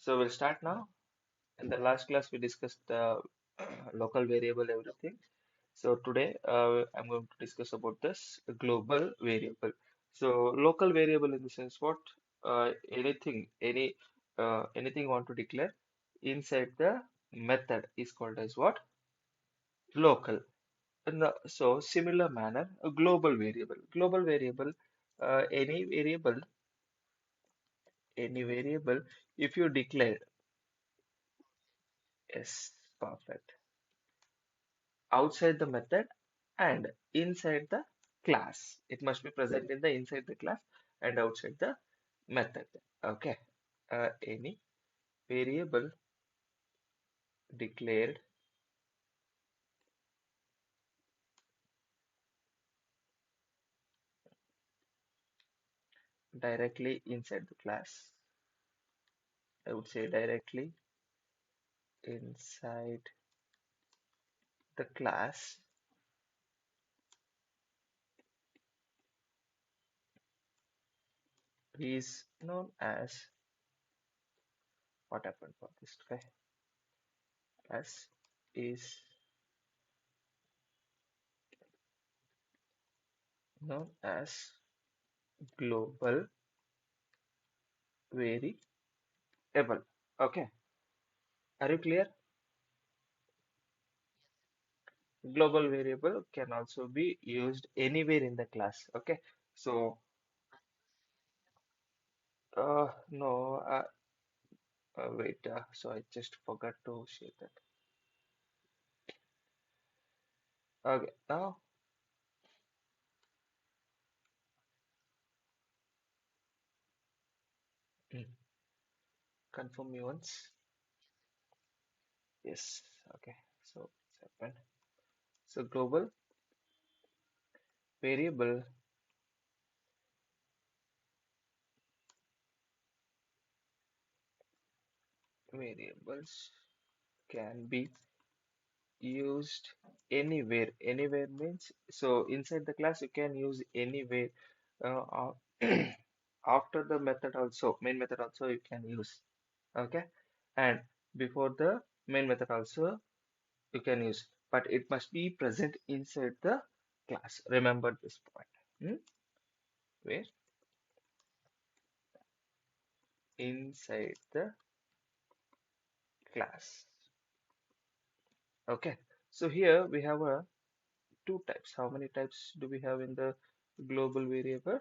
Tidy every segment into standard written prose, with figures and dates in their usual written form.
So we'll start now. In the last class, we discussed the local variable, everything. So today, I'm going to discuss about this global variable. So local variable in the sense what? Anything want to declare inside the method is called as what? Local. So similar manner, a global variable. Global variable, uh, any variable, any variable, if you declare, yes, perfect, outside the method and inside the class. It must be present in the inside the class and outside the method. Okay. Any variable declared directly inside the class. I would say directly inside the class is known as what happened for this guy? Class is known as global variable. Okay. Are you clear? Global variable can also be used anywhere in the class. Okay, so no, wait, so I just forgot to share that. Okay, now mm, confirm me once. Yes, okay, so it's happened. So global variable variables can be used anywhere. Anywhere means so inside the class you can use anywhere. After the method also, main method also you can use. Okay, and before the main method also you can use, but it must be present inside the class. Remember this point. Hmm? Where inside the class. Okay, so here we have two types. How many types do we have in the global variable?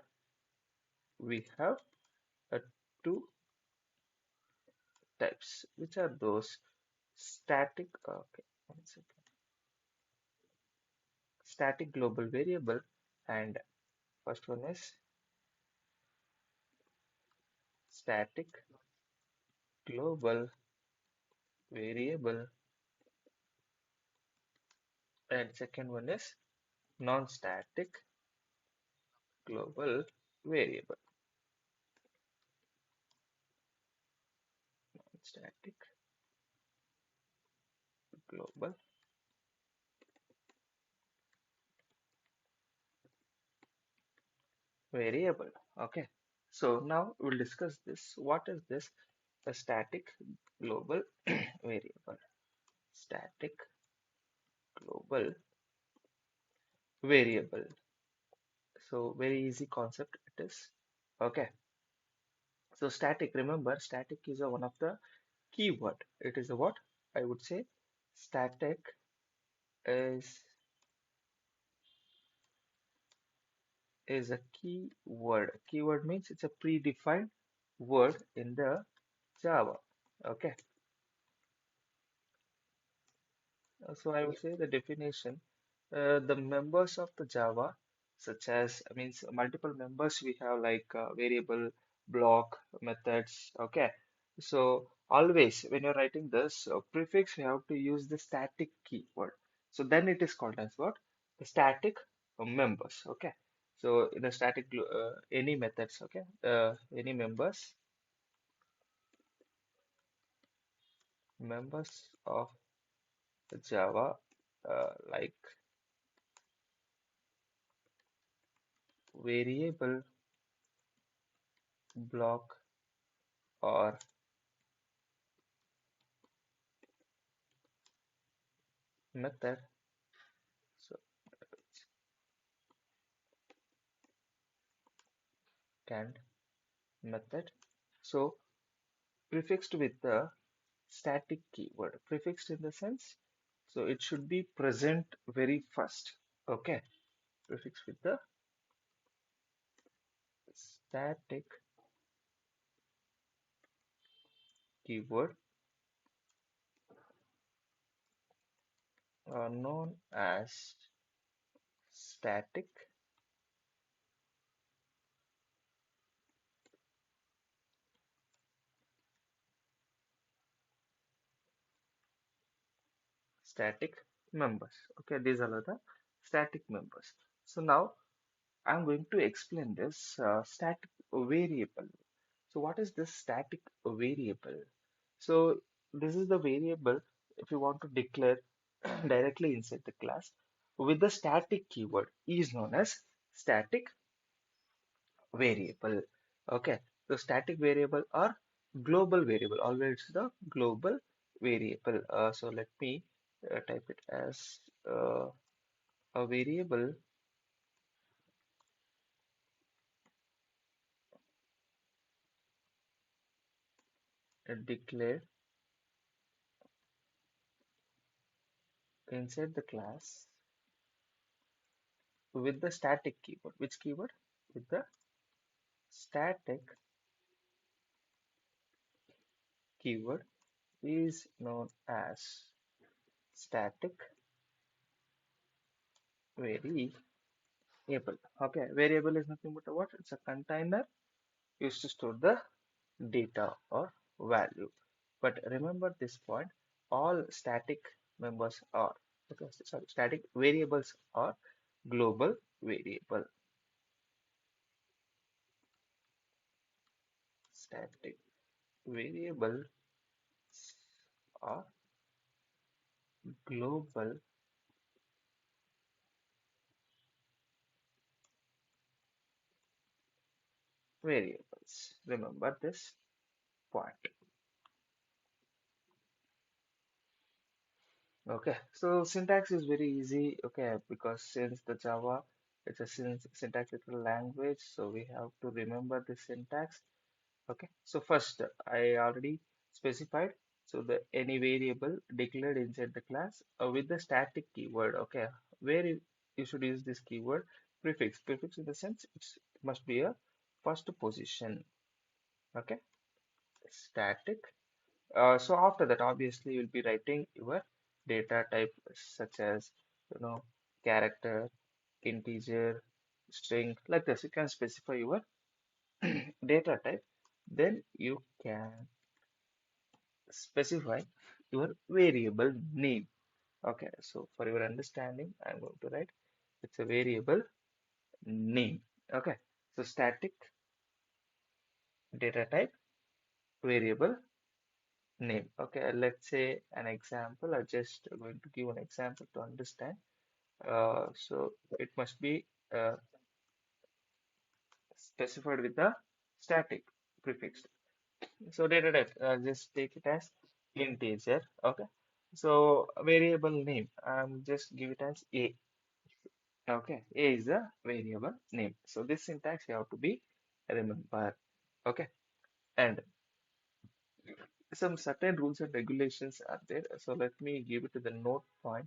We have two types. Which are those? Static. Okay, one second. Static global variable, and first one is static global variable, and second one is non-static global variable. Static global variable. Okay. So now we'll discuss this. What is this? A static global variable. Static global variable. So very easy concept it is. Okay. So static, remember static is a one of the keyword. It is a what? I would say static is a keyword. Keyword means it's a predefined word in the Java. Okay. So I would say the definition, the members of the Java, such as means multiple members we have like variable, block, methods. Okay. So always when you're writing this prefix, you have to use the static keyword. So then it is called as what? The static members. Okay. So in a static any methods. Okay. Any members of the Java like variable, block, or method. So canned method. So prefixed with the static keyword. Prefixed in the sense, so it should be present very first. Okay, prefixed with the static keyword are known as static static members. Okay, these are the static members. So now I'm going to explain this static variable. So what is this static variable? So this is the variable if you want to declare directly inside the class with the static keyword is known as static variable. Okay, so static variable or global variable. Always it's the global variable. So let me type it as a variable declared inside the class with the static keyword. Which keyword? With the static keyword is known as static variable. Okay, variable is nothing but a what? It's a container used to store the data or value. But remember this point, all static members are, okay, sorry, static variables are global variable. Static variables are global variables. Remember this point. Okay, so syntax is very easy. Okay, because since the Java it's a syntactical language, so we have to remember the syntax. Okay, so first I already specified. So the any variable declared inside the class with the static keyword. Okay, where you should use this keyword prefix. Prefix in the sense it must be a first position. Okay, static. So after that, obviously, you'll be writing your data type such as, character, integer, string, like this. You can specify your data type. Then you can specify your variable name. Okay, so for your understanding, I'm going to write it's a variable name. Okay, so static data type variable name. Okay, let's say an example. I'm just going to give an example to understand. So it must be specified with the static prefix. So data type, just take it as integer. Okay. So variable name, just give it as a. Okay, a is the variable name. So this syntax you have to be remember. Okay, and some certain rules and regulations are there. So let me give it to the note point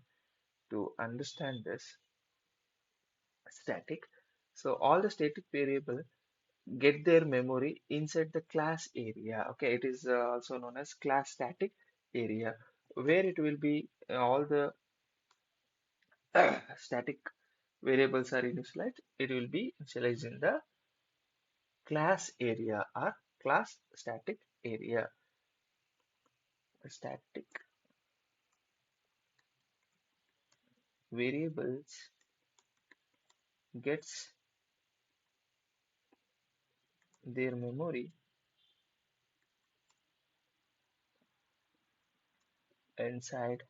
to understand this static. So all the static variable get their memory inside the class area. Okay, it is also known as class static area, where it will be all the static variables are initialized. It will be initialized in the class area or class static area. Static variables gets their memory inside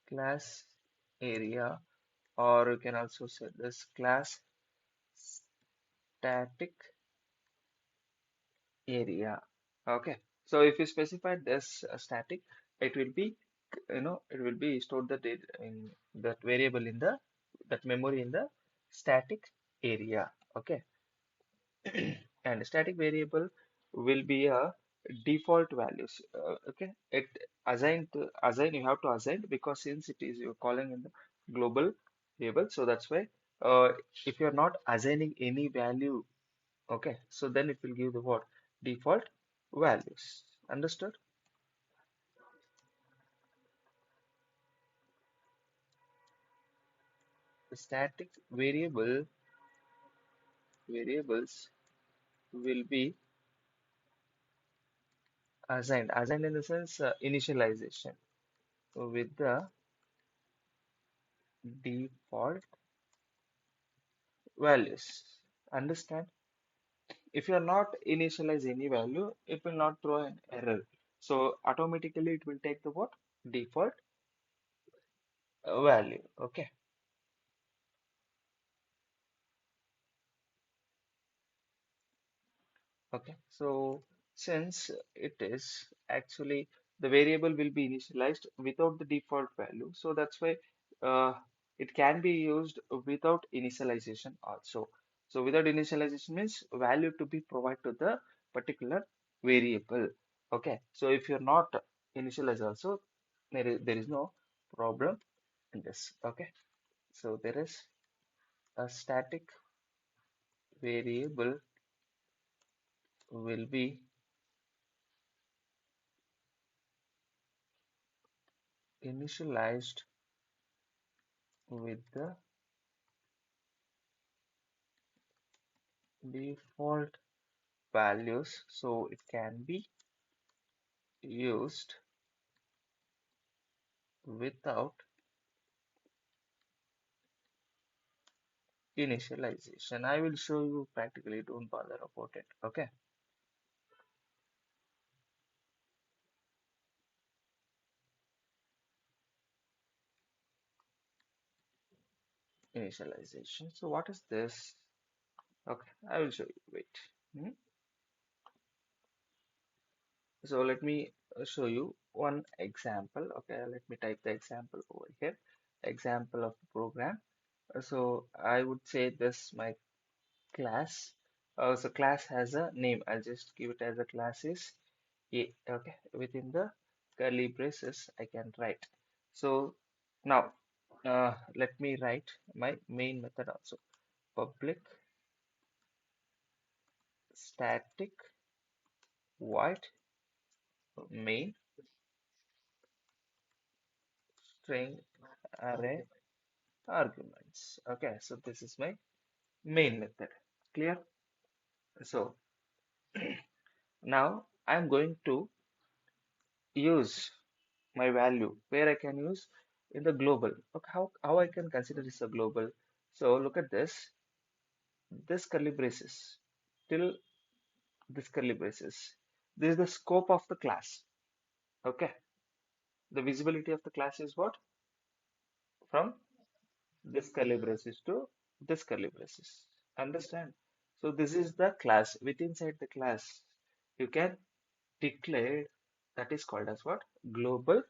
class area, or you can also say this class static area. Okay, so if you specify this static, it will be it will be stored the data in that variable in the that memory in the static area. Okay, and static variable will be a default values. Okay, it assign you have to assign because since it is you're calling in the global variable, so that's why if you're not assigning any value, okay, so then it will give the what default values. Understood? The static variables will be assigned in the sense initialization with the default values. Understand? If you are not initialize any value, it will not throw an error. So automatically it will take the what? Default value. Okay. Okay. So since it is actually the variable will be initialized without the default value, so that's why uh, it can be used without initialization also. So without initialization means value to be provided to the particular variable. Okay. So if you're not initialize also, there is no problem in this. Okay. So there is a static variable will be initialized with the default values, so it can be used without initialization. I will show you practically, don't bother about it. Okay, initialization. So what is this? Okay, I will show you. Wait. Hmm. So let me show you one example. Okay, let me type the example over here. Example of the program. So I would say this my class. So class has a name. I'll just give it as a class is A. Okay, within the curly braces, I can write. So now, let me write my main method also. Public static void main string array arguments. Okay, so this is my main method. Clear? So now I'm going to use my value where I can use in the global. Okay, how I can consider this a global? So look at this curly braces till this curly braces. This is the scope of the class. Okay, the visibility of the class is what? From this curly braces to this curly braces. Understand? So this is the class. Within inside the class, you can declare that is called as what? Global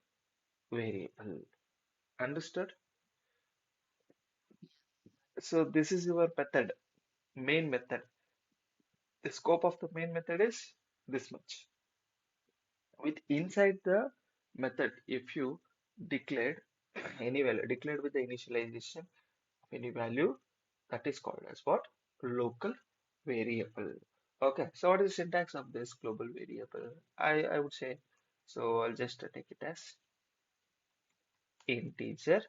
variable. Understood? So this is your method, main method. The scope of the main method is this much. With inside the method, if you declared any value, declared with the initialization of any value, that is called as what? Local variable. Okay, so what is the syntax of this global variable? I would say, so I'll just take it as integer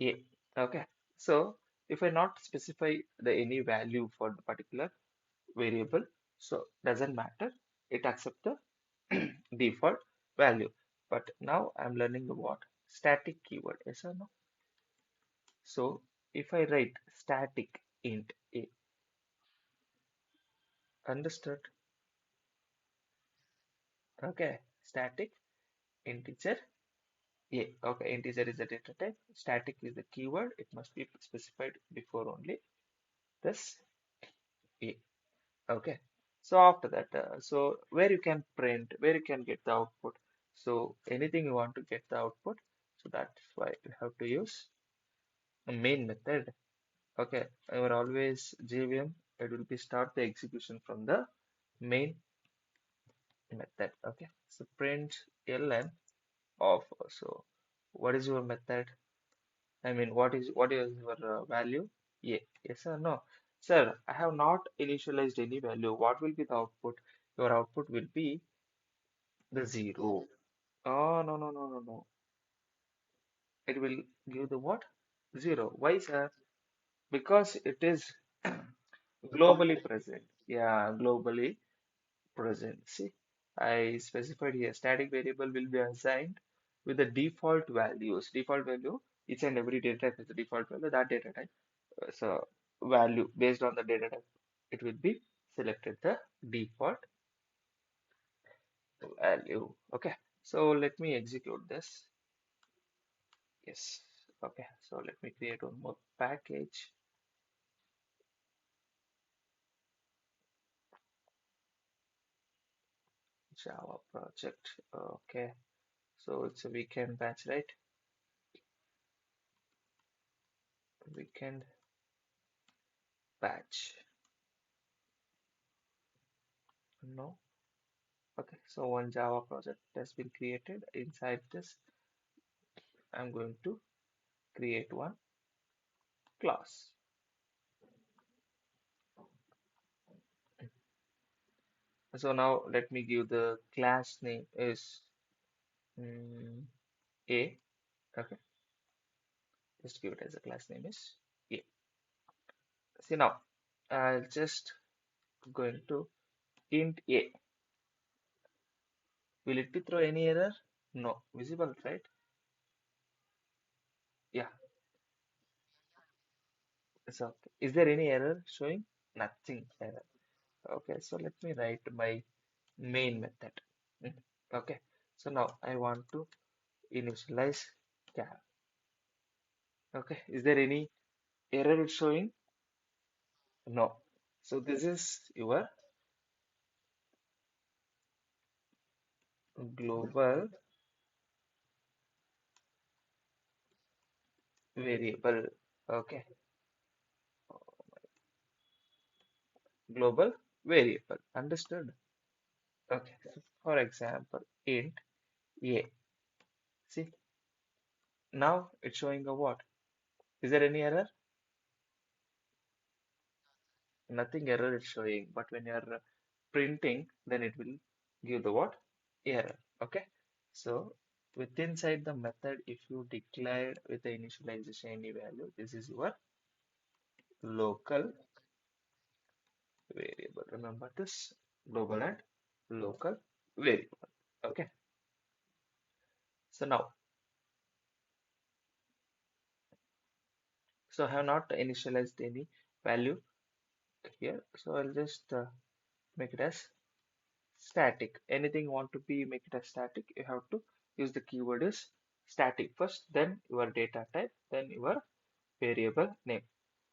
a. Okay, so if I not specify the any value for the particular variable, so doesn't matter, it accept the default value. But now I'm learning the what? Static keyword. Yes or no? So if I write static int a, understood? Okay, static integer a. Okay, integer is the data type. Static is the keyword. It must be specified before only this a. Okay. So after that, so where you can print, where you can get the output. So anything you want to get the output, so that's why you have to use a main method. Okay, our always JVM, it will be start the execution from the main method. Okay, so print ln of. So what is your method? I mean, what is your value? Yeah, yes or no? Sir, I have not initialized any value. What will be the output? Your output will be the zero. Oh, no, no, no, no, no. It will give the what? Zero. Why, sir? Because it is globally present. Yeah, globally present. See, I specified here static variable will be assigned with the default values. Default value, each and every data type has a default value. That data type, so value based on the data type, it will be selected the default value. Okay, so let me execute this. Yes. Okay, so let me create one more package. Java project. Okay, so it's a weekend batch, right? Weekend batch. No. Okay, so one Java project has been created. Inside this, I'm going to create one class. So now let me give the class name is mm, A. Okay, just give it as a class name is A. See now, I'll just going to int A. Will it be throw any error? No, visible, right? Yeah, it's okay. Is there any error showing? Nothing error. Okay, so let me write my main method. Mm, okay, so now I want to initialize char. Okay, is there any error it's showing? No. So this is your global variable. Okay, global variable. Understood? Okay, so for example, int a. See, now it's showing a what? Is there any error? Nothing error it's showing, but when you're printing, then it will give the what? Error. Okay. So with inside the method, if you declared with the initialization any value, this is your local variable. Remember this global and local variable. Okay. So now, so I have not initialized any value here. So I'll just make it as static. Anything you want to be make it as static, you have to use the keyword is static first, then your data type, then your variable name.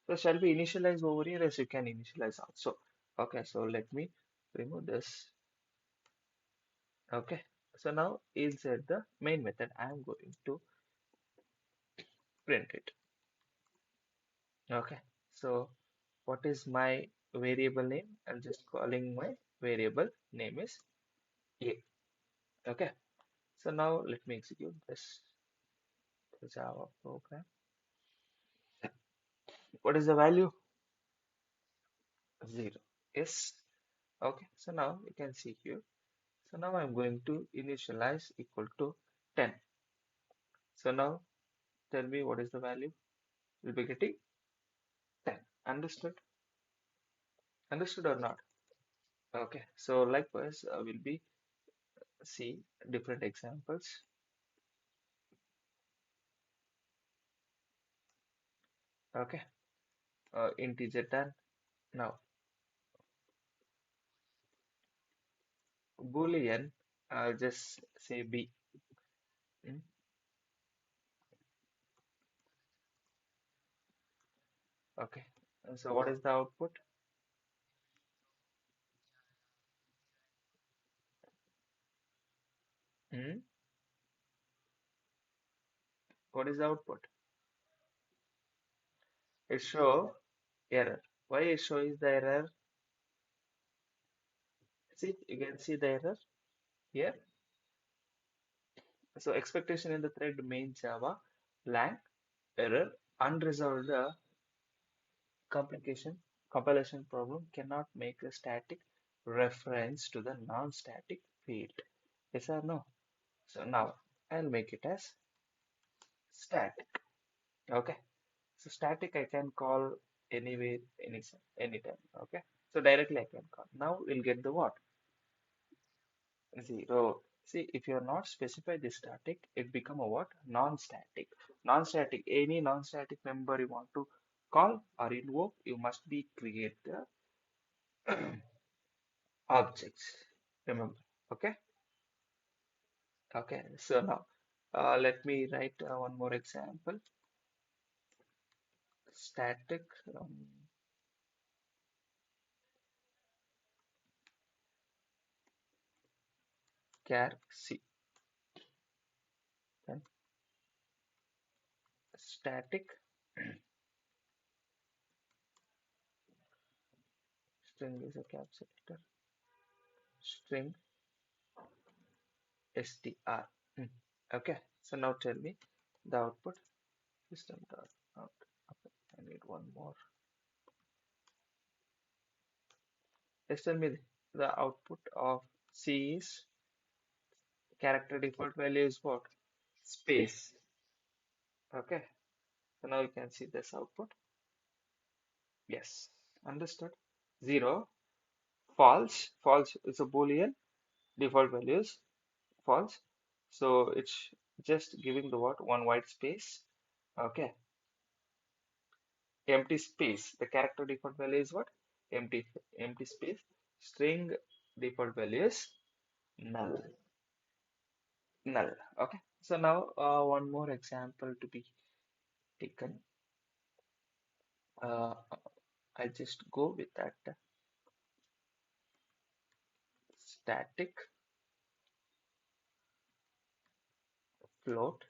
So shall we initialize over here as you can initialize also. Okay, so let me remove this. Okay, so now inside the main method, I am going to print it. Okay, so what is my variable name? I'm just calling my variable name is A. Okay, so now let me execute this Java program. What is the value? 0. Yes. Okay, so now you can see here. So now I'm going to initialize equal to 10. So now tell me what is the value? We'll be getting 10. Understood? Understood or not? Okay, so likewise, we'll be see different examples. Okay, integer 10. Now, Boolean, just say B. Mm, okay, so what is the output? Mm? What is the output? It show error. Why it shows the error? See, you can see the error here. So expectation in the thread main Java lang error unresolved complication compilation problem cannot make a static reference to the non-static field. Yes or no? So now I'll make it as static. Okay. So static I can call anywhere, anytime. Okay. So directly I can call. Now we'll get the what? Zero. See, if you're not specify the static, it become a what? Non-static. Non-static. Any non-static member you want to call or invoke, you must be create the objects. Remember. Okay. Okay. So now, let me write one more example. Static char C. Then static string is a caps selector. String str. Hmm. Okay. So now tell me the output. System dot out. Okay. I need one more. Just tell me the output of C is character default value is what? Space. Okay. So now you can see this output. Yes. Understood. Zero. False. False is a Boolean. Default value is false. So it's just giving the what? One white space. Okay. Empty space. The character default value is what? Empty space. String default value is null. Null. Okay. So now one more example to be taken. Uh, I'll just go with that static float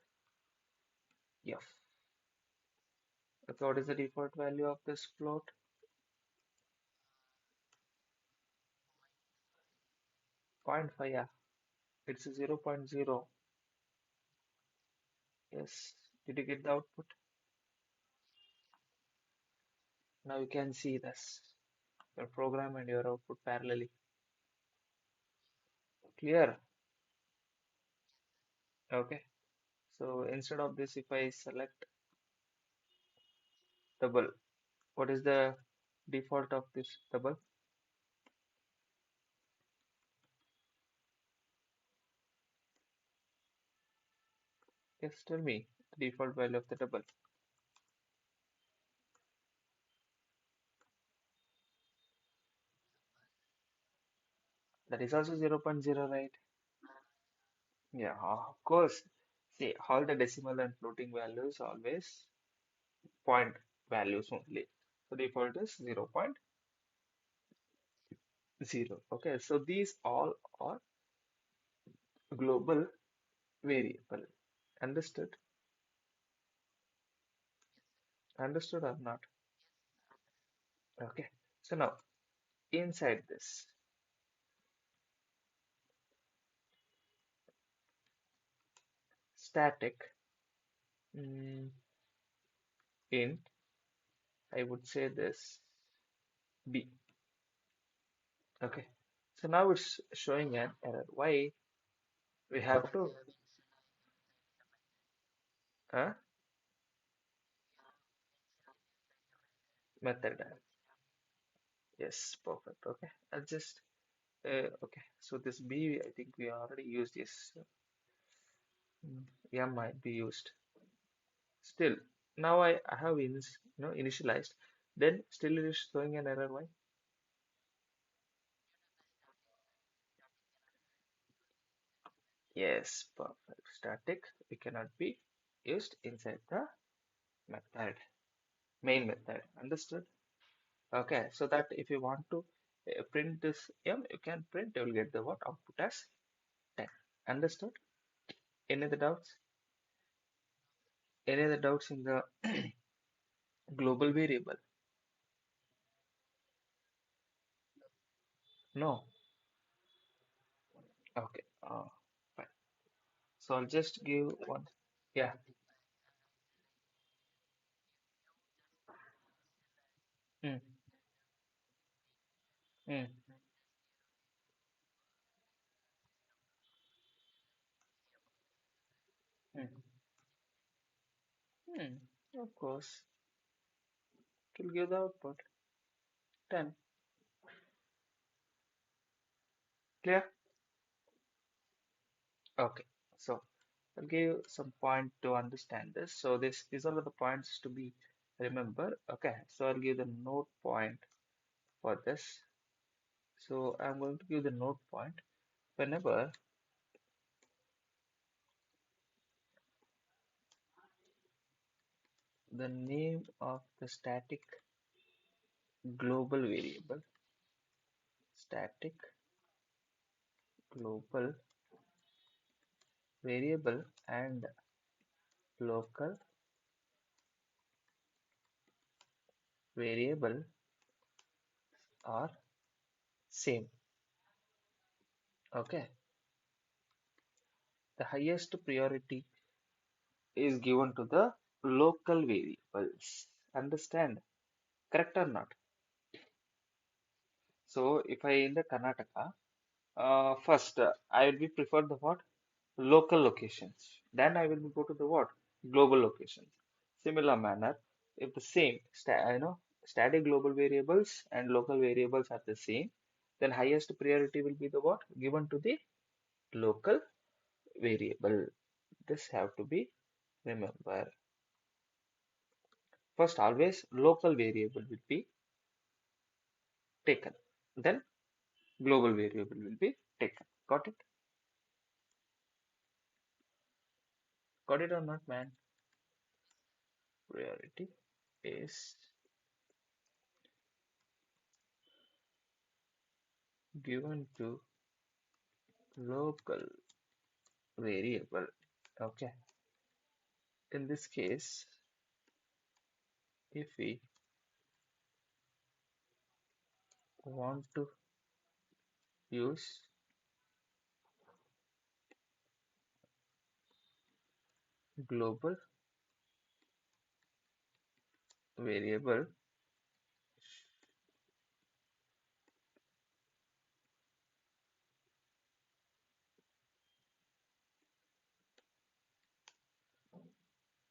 f. Okay, what is the default value of this float? 0.5, yeah. It's a 0.0. Yes. Did you get the output? Now you can see this. Your program and your output parallelly. Clear? Okay. So instead of this, if I select double, what is the default of this double? Yes, tell me the default value of the double. That is also 0.0, right? Yeah, of course. See, all the decimal and floating values always point values only. So default is 0.0. Okay, so these all are global variable. Understood? Understood or not? Okay. So now inside this static int, I would say this B. Okay. So now it's showing an error. Why? We have to uh, method. Yes, perfect. Okay. I'll just okay. So this B, I think we already used this. Yeah, might be used. Still, now I have initialized. Then still it is showing an error. Why? Yes, perfect. Static. We cannot be used inside the method, main method. Understood? Okay. So that if you want to print this M, you can print. You will get the what output as 10. Understood? Any other doubts? Any other doubts in the global variable? No. Okay. Fine. So I'll just give one. Yeah. Mm, mm, mm, mm. Of course, it will give the output 10. Clear? Okay. So I'll give you some point to understand this. So these are the points to be remember. Okay. So I'll give the note point for this. So I'm going to give the note point whenever the name of the global variable, static global variable and local variable are same. Okay. The highest priority is given to the local variables. Understand? Correct or not? So if I in the Karnataka, first I will be preferred the what? Local locations. Then I will be go to the what? Global locations. Similar manner, if the same, static global variables and local variables are the same, then highest priority will be the what? Given to the local variable. This have to be remember. First, always local variable will be taken. Then global variable will be taken. Got it? Got it or not, man? Priority is given to local variable. Okay. In this case, if we want to use global variable,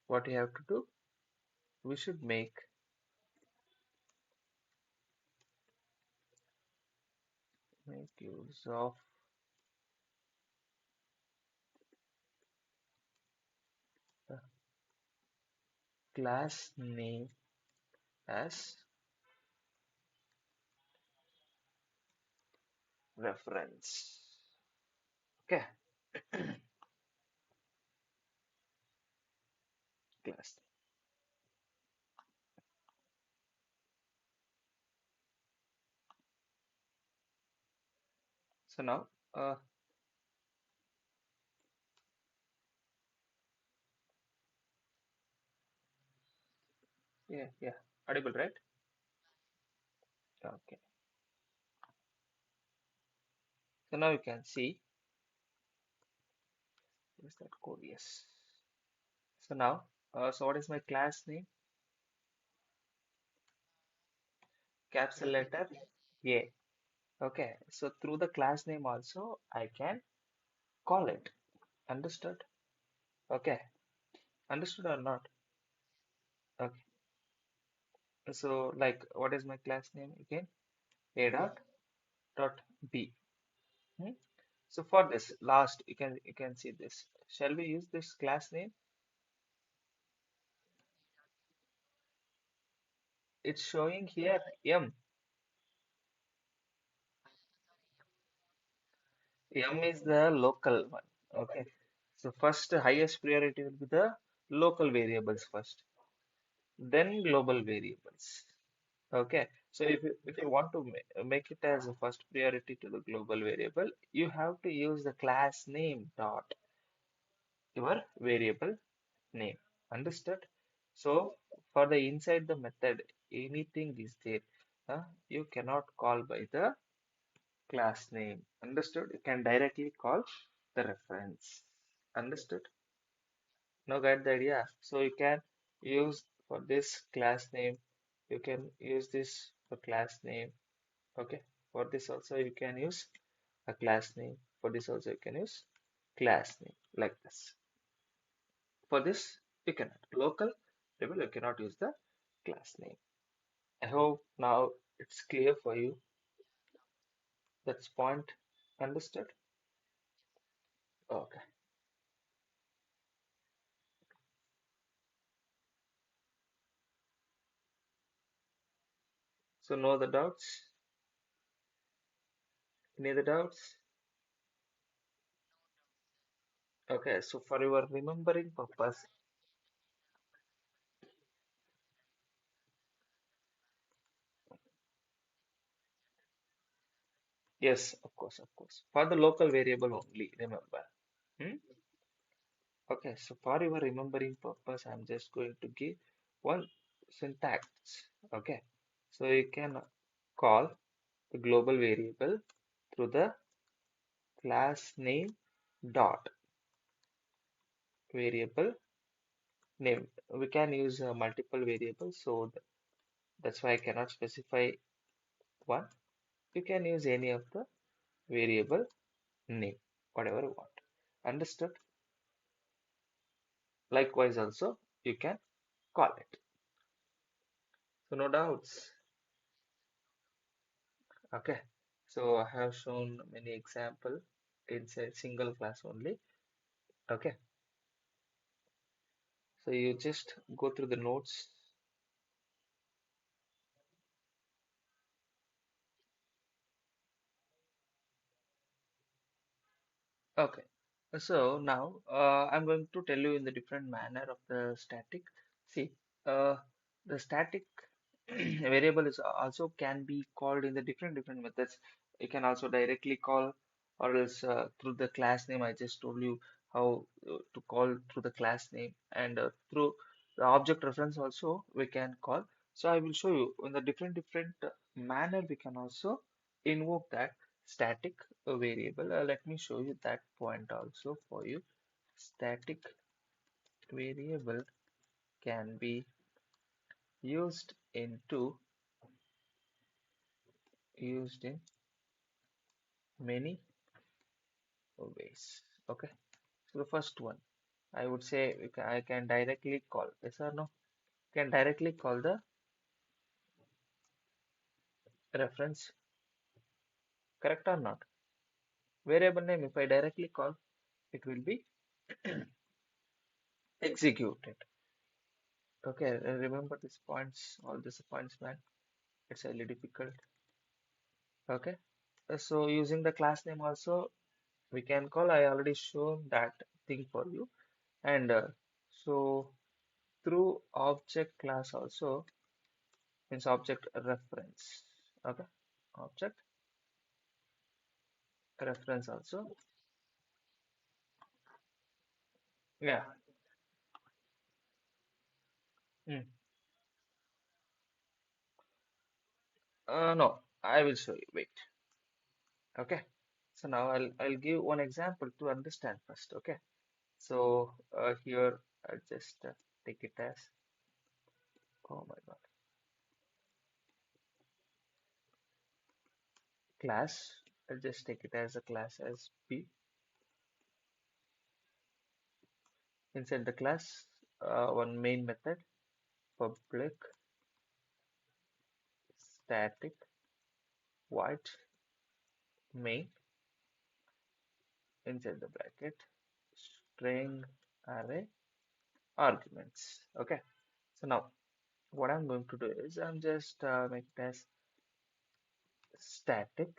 what we have to do? We should make use of the class name as reference. Okay, class. So now, yeah, yeah, audible, right? Okay. So now you can see, is that code? Yes. So now, so what is my class name? Capital letter A. Okay. So through the class name also, I can call it. Understood? Okay. Understood or not? Okay. So like, what is my class name again? A dot B. Hmm? So for this last, you can see this. Shall we use this class name? It's showing here M. M is the local one. Okay. So first highest priority will be the local variables first, then global variables. Okay. So if you want to make it as a first priority to the global variable, you have to use the class name dot your variable name. Understood? So for the inside the method, anything is there. You cannot call by the class name. Understood? You can directly call the reference. Understood? Now get the idea. So you can use for this class name, you can use this for class name. Okay. For this also you can use a class name. For this also you can use class name like this. For this you cannot. Local level you cannot use the class name. I hope now it's clear for you. That's point understood. Okay. So know the doubts? Any other doubts? Okay. So for your remembering purpose, yes, of course, of course. For the local variable only, remember. Hmm? Okay, so for your remembering purpose, I'm just going to give one syntax. Okay, so you can call the global variable through the class name dot variable name. We can use multiple variables, so that's why I cannot specify one. You can use any of the variable name, whatever you want. Understood? Likewise, also you can call it. So no doubts. Okay. So I have shown many example inside single class only. Okay. So you just go through the notes. Okay. So now I'm going to tell you in the different manner of the static. See, uh, the static variable is also can be called in the different methods. You can also directly call, or else through the class name. I just told you how to call through the class name, and through the object reference also we can call. So I will show you in the different manner we can also invoke that static variable. Let me show you that point also for you. Static variable can be used in many ways. Okay, so the first one, I would say I can directly call, yes or no? Can directly call the reference, correct or not? Variable name, if I directly call, it will be executed. Okay, remember these points, all these points, man. It's a little difficult. Okay, so using the class name also we can call. I already shown that thing for you, and so through object class also means object reference. Okay, object reference also. Yeah. Mm. No, I will show you. Wait. Okay. So now I'll give one example to understand first. Okay. So here I'll just take it as, oh my God, class. I'll just take it as a class as B. Inside the class, one main method, public static void main, inside the bracket string array arguments. Okay. So now what I'm going to do is I'm just make it as static,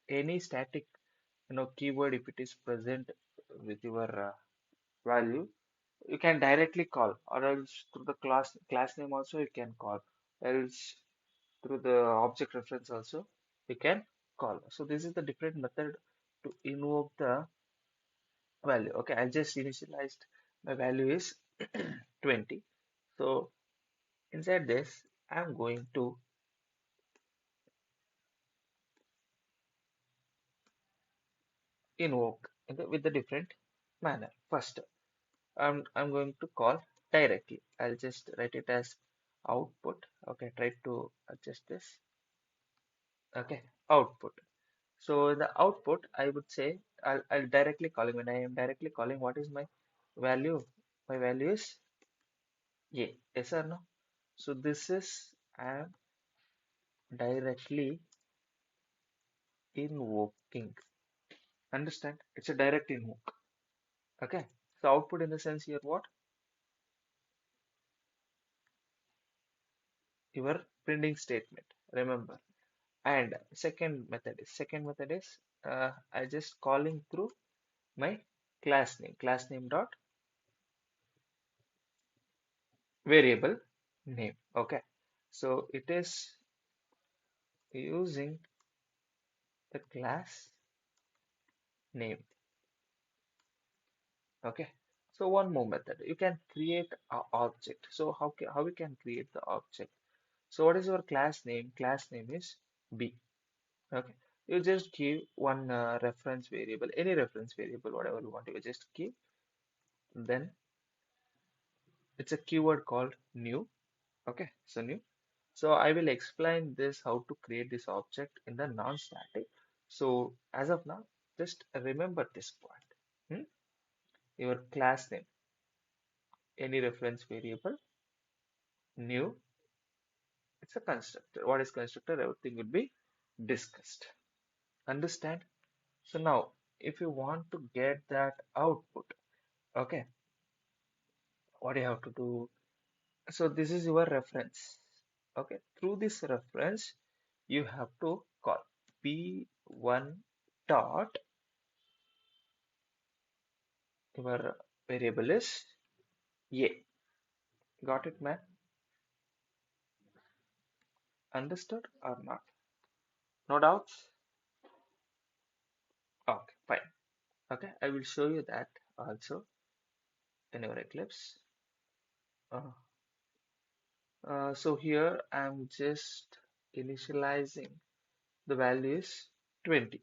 any static keyword, if it is present with your value, you can directly call, or else through the class name also you can call, else through the object reference also you can call. So this is the different method to invoke the value. Okay, I just initialized my value is 20. So inside this, I'm going to invoke with the different manner. First, I'm going to call directly. I'll just write it as output. Okay, try to adjust this. Okay, output. So the output, I would say, I'll directly calling. When I am directly calling, what is my value? My value is a. Yes or no? So this is I am directly invoking. Understand? It's a direct invoke. Okay. So output in the sense here what? Your printing statement. Remember. And second method is I just calling through my class name dot variable name. Okay. So it is using the class name. Okay. So one more method. You can create an object. So how we can create the object? So what is your class name? Class name is B. Okay. You just give one reference variable, any reference variable, whatever you want. You just give. Then it's a keyword called new. Okay. So new. So I will explain this how to create this object in the non-static. So as of now, just remember this point. Hmm? Your class name, any reference variable, new. It's a constructor. What is constructor? Everything will be discussed. Understand? So now, if you want to get that output, okay, what do you have to do? So this is your reference. Okay, through this reference, you have to call p1 dot your variable is a. Got it, man? Understood or not? No doubts? Okay, fine. Okay, I will show you that also in your Eclipse. Uh, so here I'm just initializing the value is 20.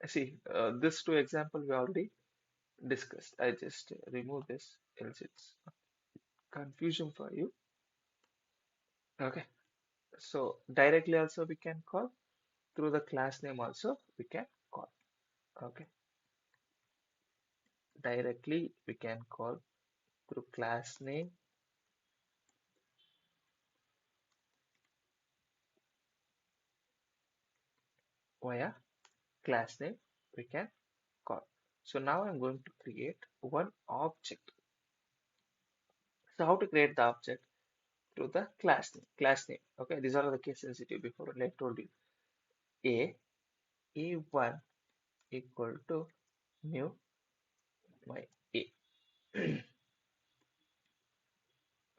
See, this two example we already discussed. I just remove this, else it's confusion for you. Okay, so directly also we can call, through the class name also we can call. Okay, directly we can call through class name via class name we can call. So now I'm going to create one object. So how to create the object? Through the class name. Class name. Okay, these are the case sensitive. Before I told you a1 equal to new my a.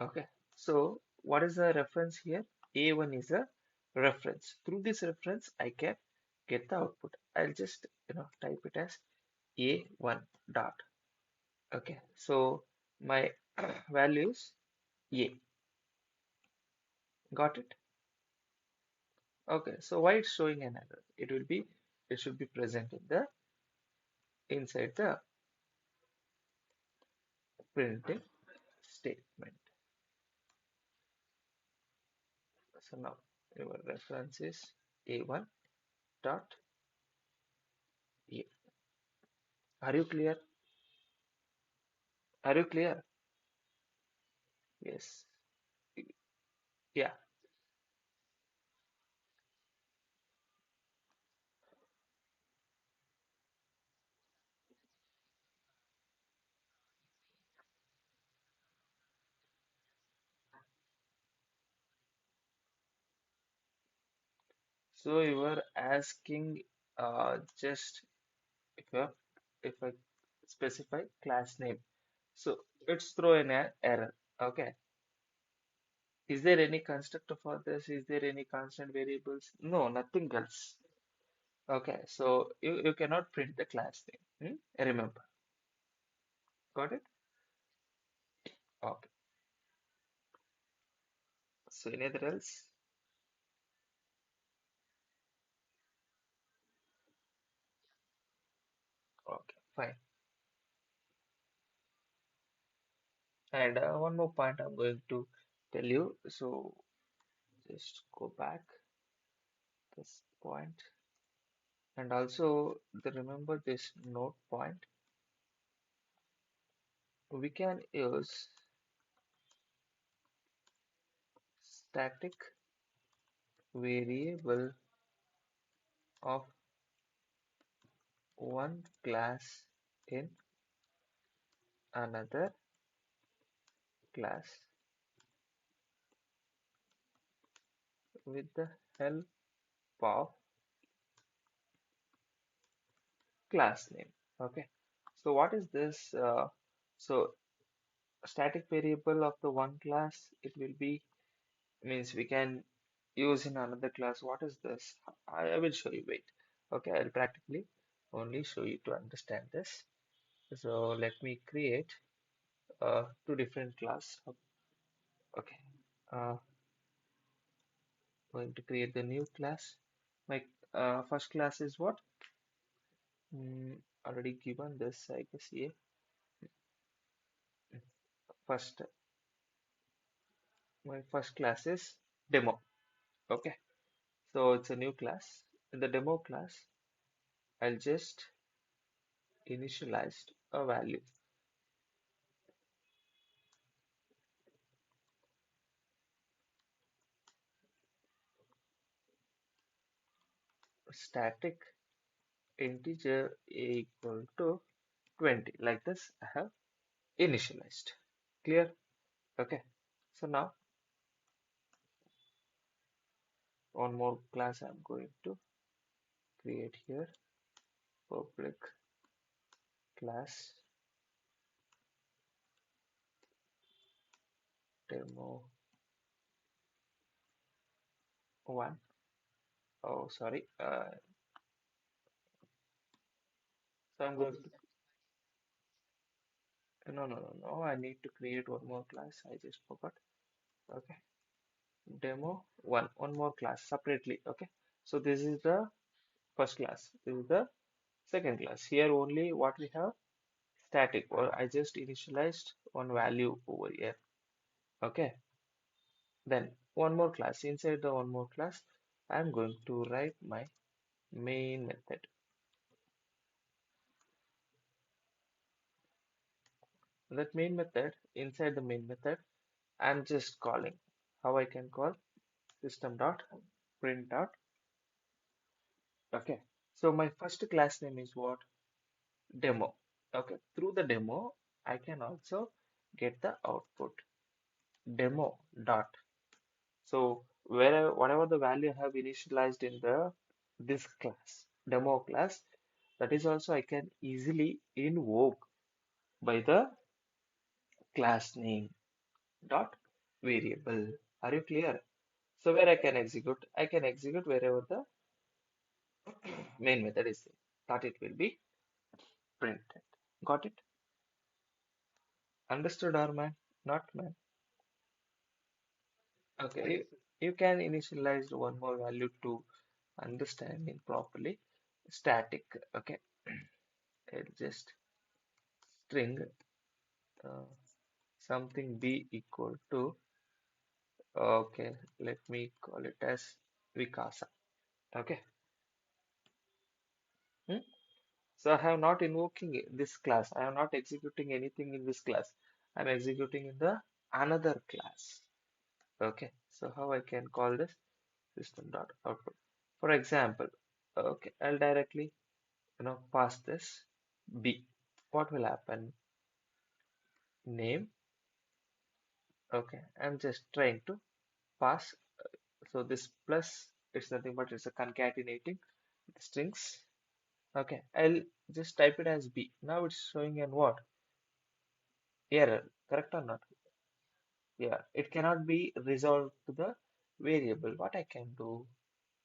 Okay, so what is the reference here? A1 is a reference. Through this reference, I can get the output. I'll just type it as A1 dot. Okay, so my value is A. Got it? Okay, so why it's showing an error? It should be present in the inside the printing statement. So now your reference is A1 dot A. Are you clear? Are you clear? Yes. Yeah. So you were asking just if you have, if I specify class name. So it's throw an error. Okay. Is there any constructor for this? Is there any constant variables? No, nothing else. Okay. So you cannot print the class name. Remember. Got it? Okay. So anything else? Okay, fine. And one more point I'm going to tell you. So just go back this point, and also remember this note point. We can use static variable of one class in another class with the help of class name. Okay. So what is this? So static variable of the one class, it will be means we can use in another class. What is this? I will show you. Wait. Okay, I'll practically only show you to understand this. So let me create two different class. Okay. Uh, Going to create the new class. My first class is what? Already given this, I guess. Yeah. First, my first class is demo. Okay. So it's a new class. In the demo class, I'll just initialize a value. Static integer equal to 20. Like this, I have initialized. Clear? Okay. So now one more class I'm going to create here. Public class demo one. Oh, sorry. So I'm going to, no. I need to create one more class. I just forgot. Okay. Demo one. One more class separately. Okay. So this is the first class. This is the second class. Here only what we have static, or I just initialized one value over here. Okay. Then one more class. Inside the one more class, I'm going to write my main method. That main method, inside the main method, I'm just calling. How I can call? System dot print out. Okay. So my first class name is what? Demo. Okay. Through the demo, I can also get the output. Demo dot. So whatever the value I have initialized in the this class, demo class, that is also I can easily invoke by the class name dot variable. Are you clear? So where I can execute? I can execute wherever the main method is there. That it will be printed. Got it? Understood, or man? Not man. Okay, you can initialize one more value to understanding properly. Static. Okay, it just string uh, something b equal to. Okay, let me call it as Vikasa. Okay. Hmm? So I have not invoking this class. I am not executing anything in this class. I'm executing in the another class. Okay. So how I can call this system dot output. For example, okay, I'll directly pass this B. What will happen? Name. Okay, I'm just trying to pass. So this plus, it's nothing but it's a concatenating strings. Okay, I'll just type it as B. Now it's showing an what? Error. Correct or not? Yeah, it cannot be resolved to the variable. What I can do?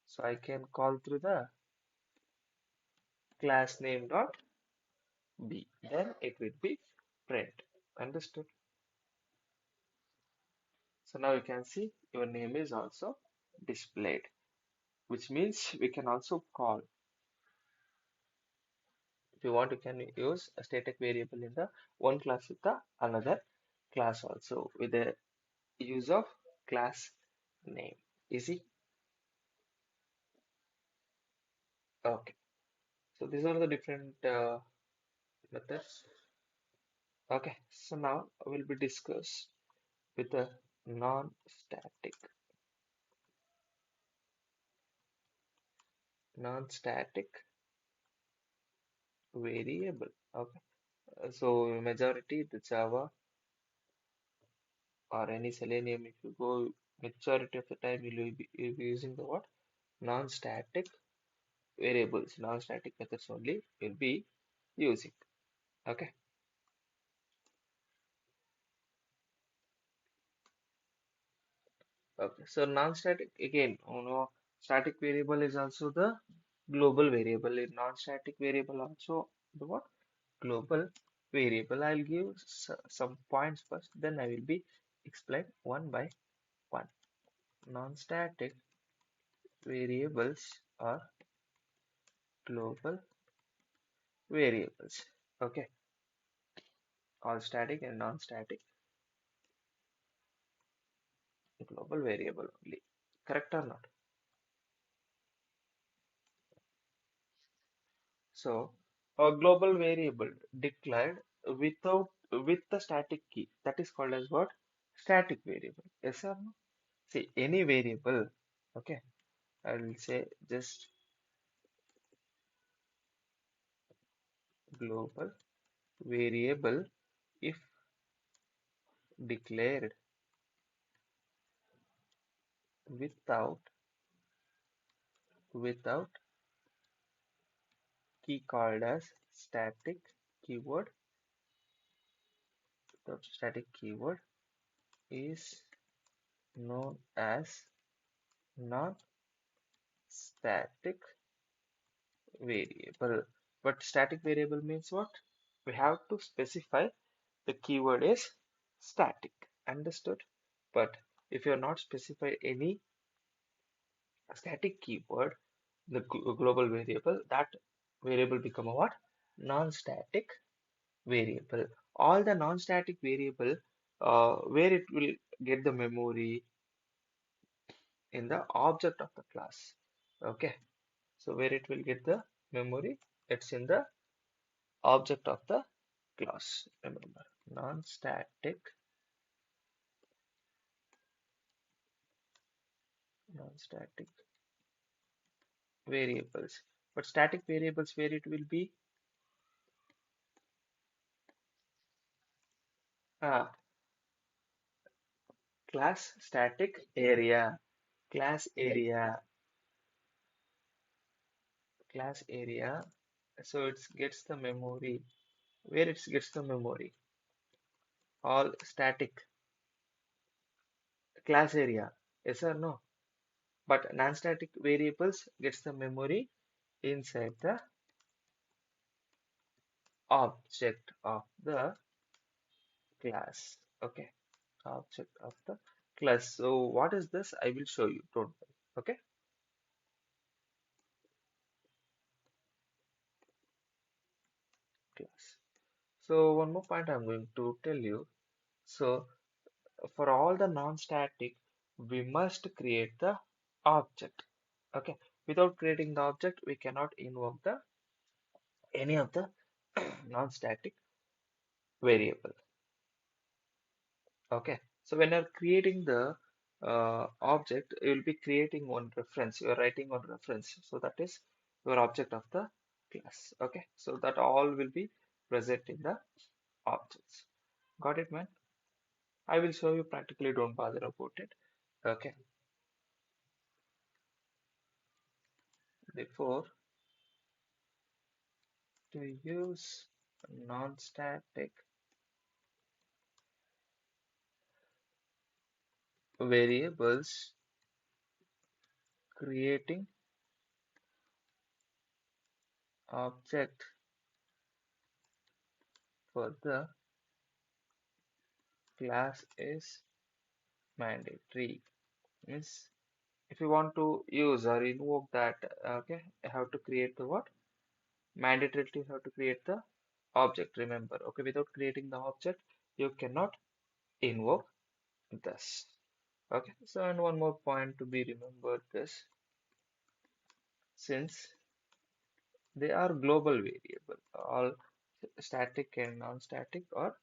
So I can call through the class name dot B. Then it will be print. Understood? So now you can see your name is also displayed, which means we can also call. If you want, you can use a static variable in the one class with the another class also with the use of class name. Easy? Okay. So these are the different methods. Okay. So now we'll be discuss with the non-static non-static variable. Okay. So majority the Java or any Selenium, if you go majority of the time you'll be using the what? Non-static variables, non-static methods only you'll be using. Okay. Okay. So non-static again, static variable is also the global variable. In non-static variable also the what? Global variable. I'll give some points first, then I will be explain one by one. Non-static variables are global variables. Okay, all static and non-static global variable only. Correct or not? So a global variable declared with the static key, that is called as what? Static variable. Yes or no? See any variable. Okay, I will say just global variable if declared without without key called as static keyword. The static keyword is known as non-static variable. But static variable means what? We have to specify the keyword is static. Understood? But if you are not specify any static keyword, the global variable, that variable become a what? Non-static variable. All the non-static variable, where it will get the memory in the object of the class. Okay, so where it will get the memory, it's in the object of the class. Remember, non-static variables. But static variables, where it will be uh, class static area, class area, class area. So it gets the memory. Where it gets the memory? All static class area. Yes or no? But non-static variables gets the memory inside the object of the class. Okay, object of the class. So what is this? I will show you. Don't worry. Okay, class. So one more point I'm going to tell you. So for all the non-static, we must create the object. Okay, without creating the object, we cannot invoke the any of the non-static variable. Okay, so when you're creating the object, you will be creating one reference. You're writing one reference, so that is your object of the class. Okay, so that all will be present in the objects. Got it, man? I will show you practically. Don't bother about it. Okay, before to use non-static variables, creating object for the class is mandatory means if you want to use or invoke that, okay, I have to create the what? Mandatorily have to create the object. Remember, okay, without creating the object, you cannot invoke this. Okay, so and one more point to be remembered is since they are global variable, all static and non-static or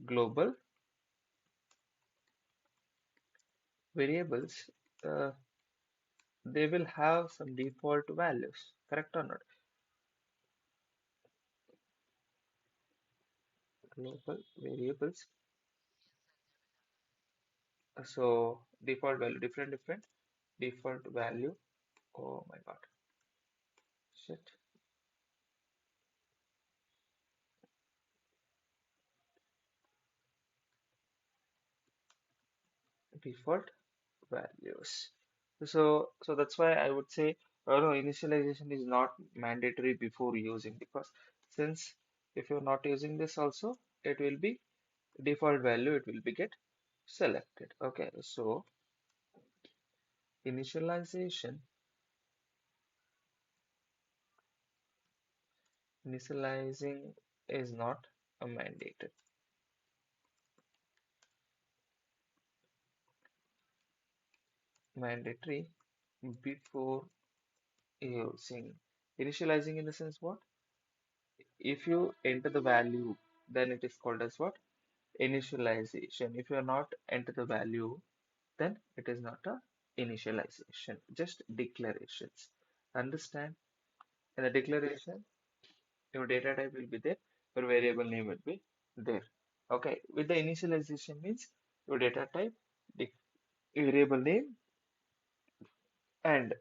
global variables, uh, they will have some default values, correct or not? Global variables. So default value, different default value. Oh my God, shit. Default values. So that's why I would say no, initialization is not mandatory before using because since if you're not using this also, it will be default value, it will be get selected. Okay, so initialization, initializing is not a mandatory before using. Initializing in the sense what? If you enter the value, then it is called as what? Initialization. If you are not enter the value, then it is not a initialization, just declarations. Understand? In the declaration, your data type will be there, your variable name will be there. Okay, with the initialization means your data type, the variable name, and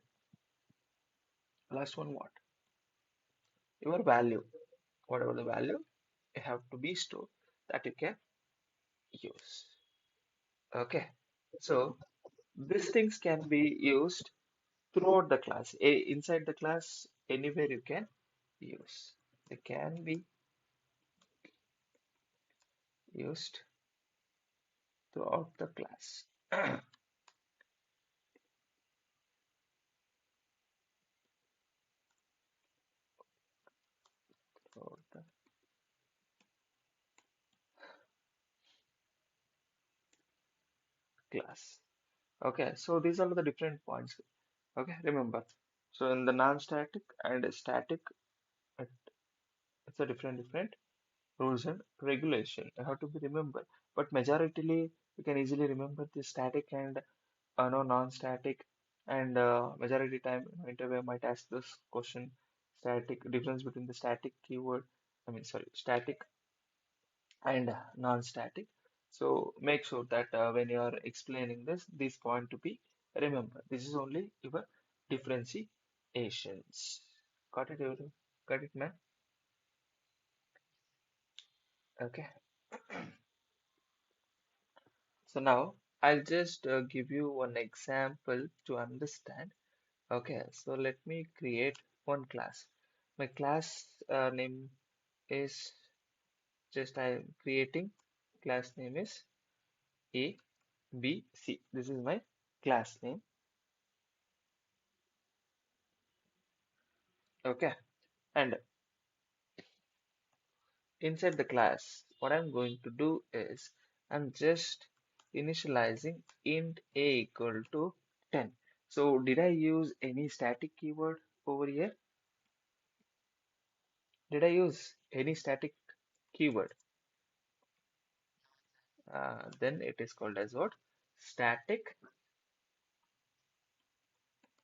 last one what? Your value. Whatever the value, you have to be stored that you can use. Okay, so these things can be used throughout the class. Inside the class, anywhere you can use. They can be used throughout the class. Throughout the class. Okay, so these are the different points. Okay, remember. So in the non-static and static, it- it's a different rules and regulation. You have to be remembered. But majoritarily, you can easily remember the static and no non-static. And majority time, interviewer might ask this question: static difference between the static keyword. I mean, sorry, static and non-static. So make sure that when you are explaining this point to be remember. This is only your differentiations. Got it, everyone? Got it, man? Okay. So now I'll just give you one example to understand. Okay, so let me create one class. My class name is just I'm creating class name is A B C. This is my class name. Okay, and inside the class, what I'm going to do is I'm just initializing int a equal to 10. So did I use any static keyword over here? Did I use any static keyword? Then it is called as what? Static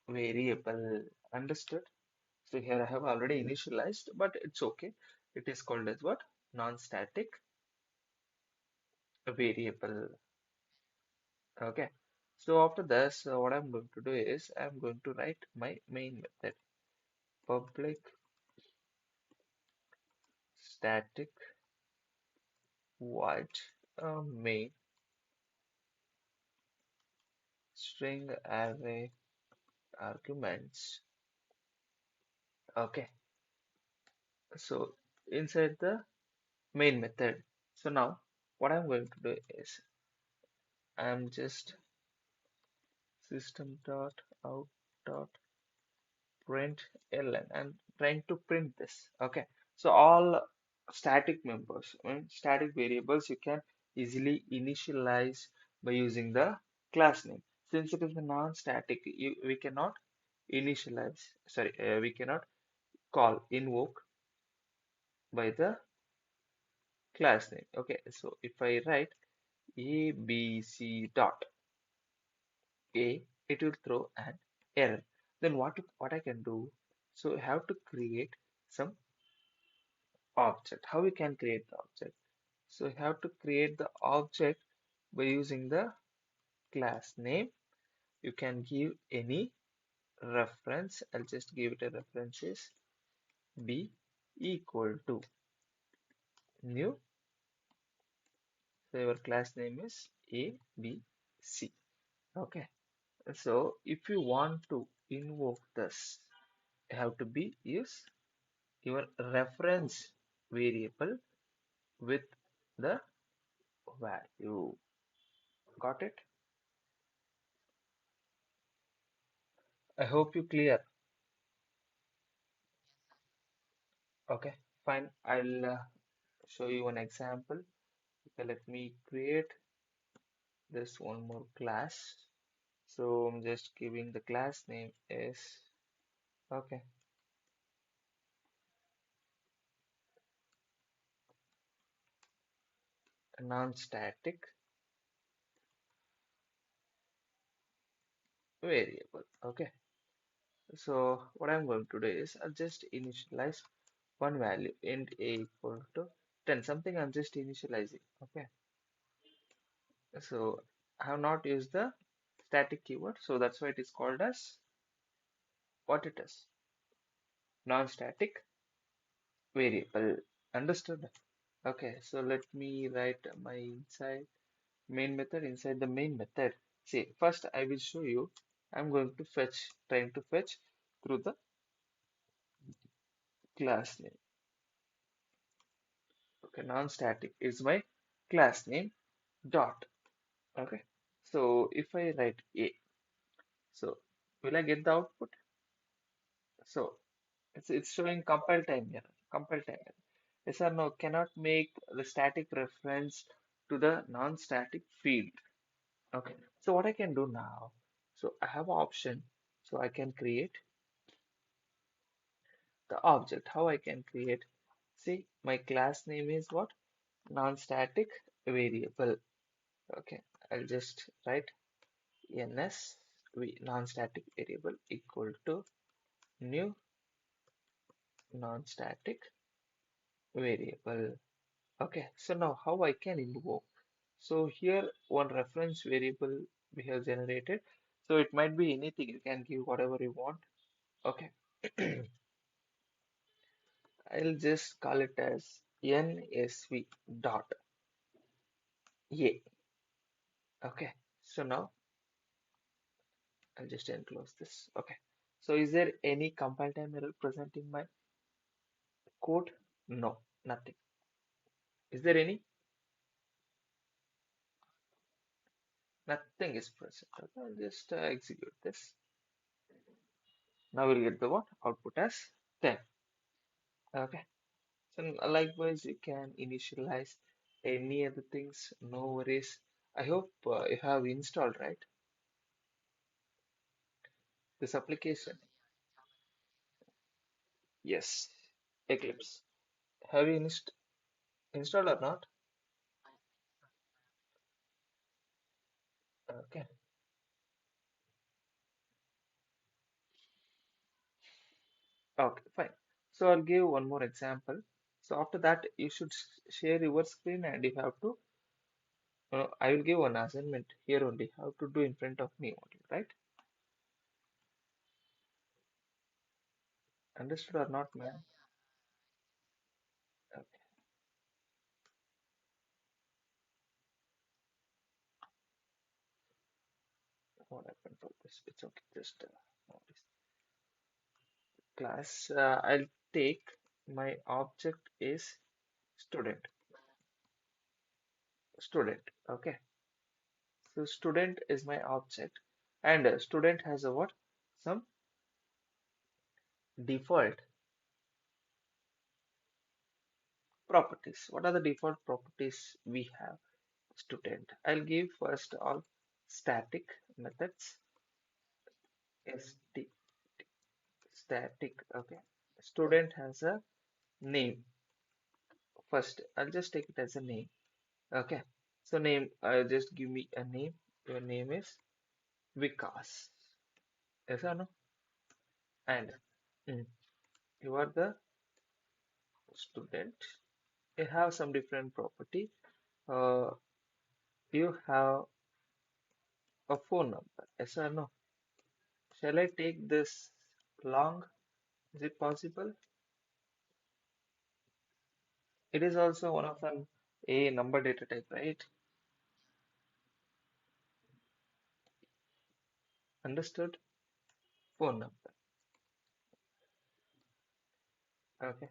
variable. Understood? So here I have already initialized, but it's okay. It is called as what? Non-static variable. Okay. So after this, what I'm going to do is I'm going to write my main method. Public static void main string array arguments. Okay. So inside the main method. So now what I'm going to do is I'm just system dot out dot print ln. I'm trying to print this. Okay. So all static members, static variables you can easily initialize by using the class name. Since it is a non-static, we cannot initialize, sorry, we cannot call invoke by the class name. Okay, so if I write abc dot a, it will throw an error. Then what I can do? So I have to create some object. How we can create the object? So you have to create the object by using the class name. You can give any reference. I'll just give it a reference is b equal to new. So your class name is a b c. Okay. So if you want to invoke this, you have to be use your reference variable with the value. Got it? I hope you clear. Okay, fine. I'll show you an example. Okay, let me create this one more class. So I'm just giving the class name is okay, a non-static variable. Okay, so what I'm going to do is I'll just initialize one value int a equal to 10. Something I'm just initializing. Okay, so I have not used the static keyword, so that's why it is called as what it is, non-static variable. Understood? Okay, so let me write my inside main method inside the main method. See, first I will show you. I'm going to fetch, trying to fetch through the class name. Okay, non-static is my class name dot. Okay, so if I write a, so will I get the output? So it's showing compile time error. Compile time error. Yes or no? Cannot make the static reference to the non-static field. Okay, so what I can do now, so I have option, so I can create the object. How I can create? See, my class name is what? Non-static variable. Okay, I'll just write ns non-static variable equal to new non-static variable. Okay, so now how I can invoke? So here one reference variable we have generated. So it might be anything. You can give whatever you want. Okay. I'll just call it as nsv dot a. Okay, so now I'll just enclose this. Okay, so is there any compile time error present in my code? No, nothing. Is there any? Nothing is present. Okay, I'll just execute this. Now we'll get the what? Output as 10. Okay, so likewise you can initialize any other things. No worries. I hope you have installed, right? This application. Yes, Eclipse. Have you installed or not? Okay, okay, fine. So I'll give one more example. So after that, you should share your screen and you have to, I will give one assignment here only, how to do in front of me only, right? Understood or not, man? Okay, what happened for this? It's okay, just no worries. Class, I'll take my object is student, student. Okay, So student is my object, and student has a what? Some default properties. What are the default properties we have? Student. I'll give first all static methods. St static. Okay. Student has a name. First, I'll just take it as a name. Okay. So name. Just give me a name. Your name is Vikas. Yes or no? And mm, you are the student. You have some different property. Uh, you have a phone number. Yes or no? Shall I take this long? Is it possible? It is also one of an a number data type, right? Understood? Phone number. Okay.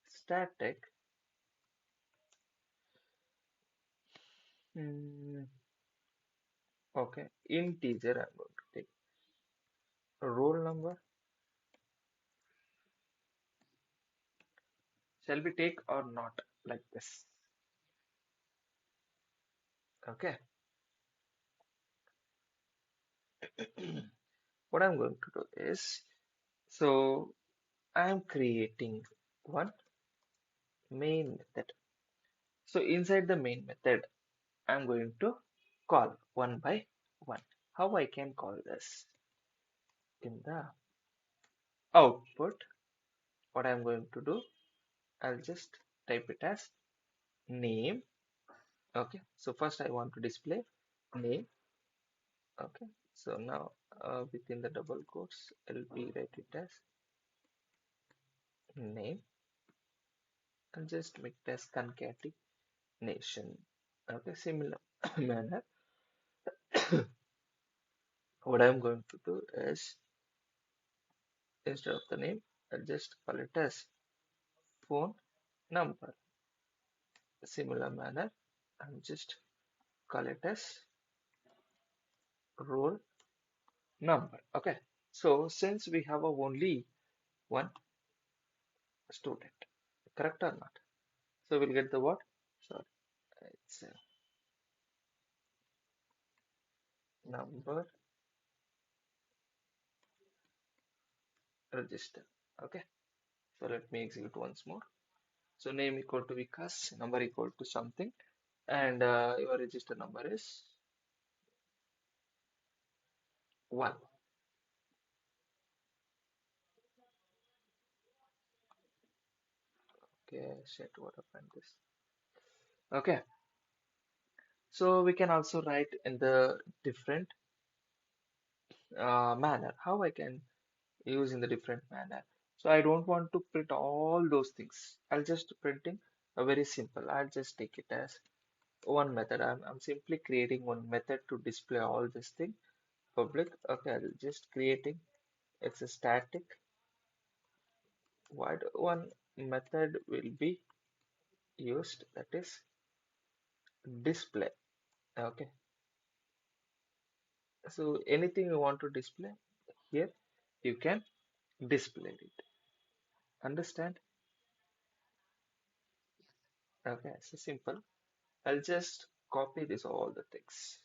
Static. Mm, okay. Integer. I'm going to take roll number. Shall we take or not like this? Okay. What I'm going to do is, so I'm creating one main method. So inside the main method, I'm going to call one by one. How I can call this? In the output, what I'm going to do, I'll just type it as name. Okay, so first I want to display name. Okay, so now within the double quotes, I'll be write it as name and just make it as concatenation. Okay, similar manner. What I'm going to do is instead of the name, I'll just call it as phone number. Similar manner, I'm just call it as roll number. Okay, so since we have a only one student, correct or not? So we'll get the what? Sorry, it's a number register. Okay, so let me execute once more. So name equal to Vikas, number equal to something, and your register number is 1. Okay, shit, what happened this? Okay, so we can also write in the different manner. How I can use in the different manner. So I don't want to print all those things. I'll just printing a very simple. I'll just take it as one method. I'm simply creating one method to display all this thing public. Okay, I'll just creating. It's a static. What one method will be used? That is display. Okay. So anything you want to display here, you can display it. Understand? Okay, so simple. I'll just copy this all the things.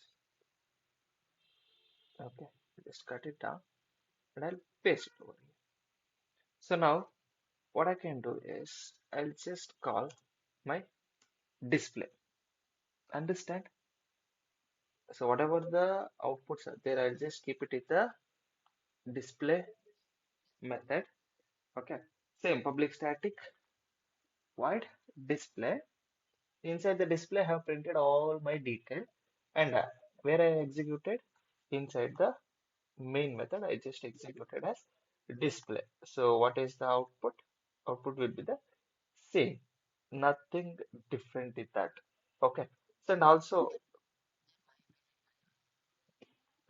Okay, just cut it down and I'll paste it over here. So now what I can do is I'll just call my display. Understand? So whatever the outputs are there, I'll just keep it in the display method. Okay. Same public static void display. Inside the display, I have printed all my detail and where I executed inside the main method, I just executed as display. So what is the output? Output will be the same, nothing different in that. Okay. So and also,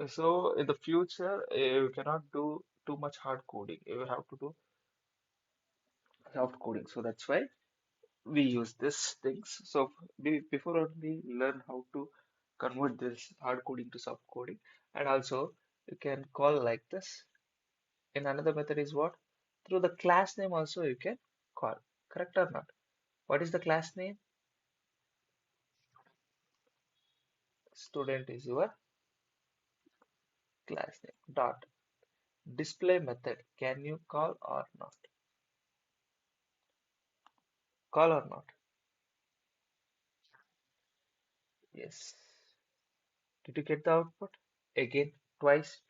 so in the future, you cannot do too much hard coding. You have to do soft coding. So that's why we use this things. So before only learn how to convert this hard coding to soft coding. And also you can call like this. In another method is what? Through the class name also you can call. Correct or not? What is the class name? Student is your class name. Dot. Display method. Can you call or not? Call or not? Yes. Did you get the output? Again, twice.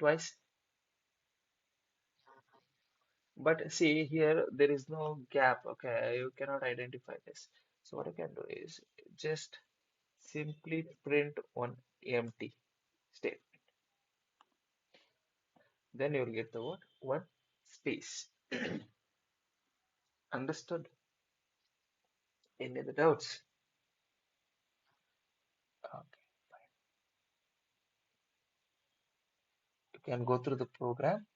But see here, there is no gap. Okay, you cannot identify this. So what you can do is just simply print one empty state. Then you will get the what? One space. Understood? Any other doubts? Okay. You can go through the program.